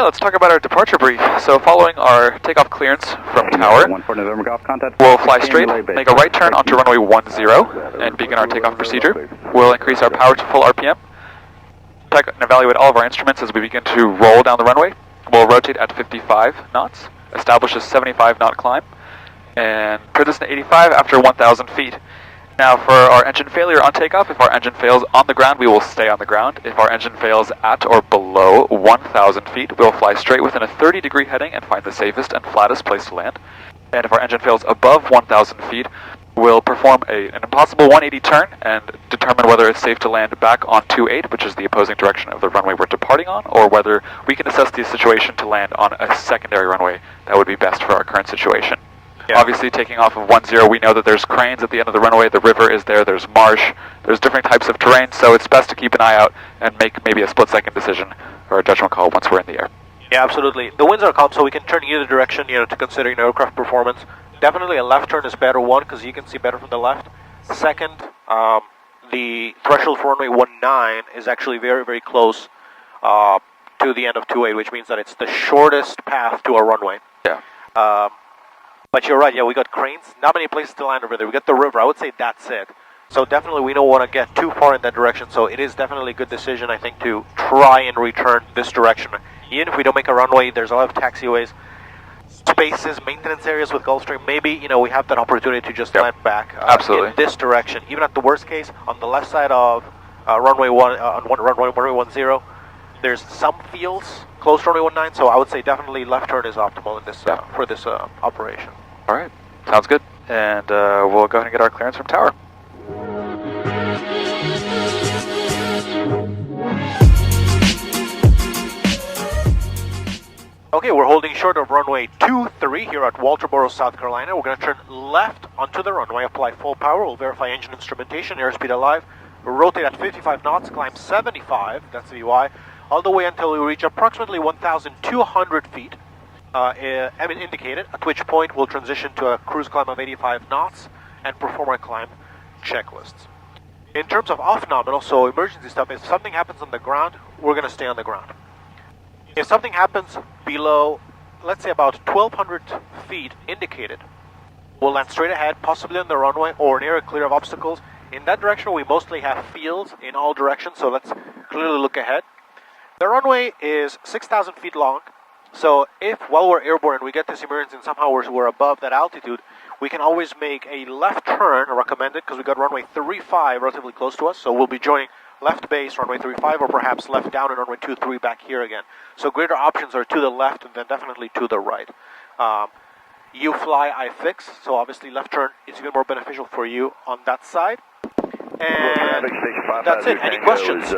Let's talk about our departure brief. So following our takeoff clearance from tower, we'll fly straight, make a right turn onto runway 10, and begin our takeoff procedure. We'll increase our power to full RPM, check and evaluate all of our instruments as we begin to roll down the runway. We'll rotate at 55 knots, establish a 75 knot climb, and put this in 85 after 1,000 feet. Now for our engine failure on takeoff, if our engine fails on the ground, we will stay on the ground. If our engine fails at or below 1,000 feet, we'll fly straight within a 30-degree heading and find the safest and flattest place to land. And if our engine fails above 1,000 feet, we'll perform an impossible 180 turn and determine whether it's safe to land back on 28, which is the opposing direction of the runway we're departing on, or whether we can assess the situation to land on a secondary runway that would be best for our current situation. Yeah. Obviously, taking off of 10, we know that there's cranes at the end of the runway, the river is there, there's marsh, there's different types of terrain, so it's best to keep an eye out and make maybe a split-second decision or a judgment call once we're in the air. Yeah, absolutely. The winds are calm, so we can turn either direction, to consider aircraft performance. Definitely a left turn is better, one, because you can see better from the left. Second, the threshold for runway 19 is actually very, very close to the end of 28, which means that it's the shortest path to a runway. Yeah. But you're right, yeah, we got cranes, not many places to land over there. We got the river, I would say that's it. So definitely we don't want to get too far in that direction, so it is definitely a good decision, I think, to try and return this direction. Even if we don't make a runway, there's a lot of taxiways, spaces, maintenance areas with Gulfstream. Maybe, we have that opportunity to just land back Absolutely. In this direction. Even at the worst case, on the left side of runway 10, there's some fields close to runway 19, so I would say definitely left turn is optimal in this for this operation. All right, sounds good. And we'll go ahead and get our clearance from tower. Okay, we're holding short of runway 23 here at Walterboro, South Carolina. We're going to turn left onto the runway, apply full power. We'll verify engine instrumentation, airspeed alive. We'll rotate at 55 knots, climb 75, that's VY, all the way until we reach approximately 1,200 feet, indicated, at which point we'll transition to a cruise climb of 85 knots and perform our climb checklists. In terms of off-nominal, so emergency stuff, if something happens on the ground, we're going to stay on the ground. If something happens below, let's say about 1,200 feet indicated, we'll land straight ahead, possibly on the runway or near a clear of obstacles. In that direction, we mostly have fields in all directions, so let's clearly look ahead. The runway is 6,000 feet long, so if while we're airborne and we get this emergency and somehow we're above that altitude, we can always make a left turn, recommended, because we got runway 35 relatively close to us, so we'll be joining left base, runway 35, or perhaps left down and runway 23 back here again. So greater options are to the left and then definitely to the right. You fly, I fix, so obviously left turn is even more beneficial for you on that side. And that's it. Any questions?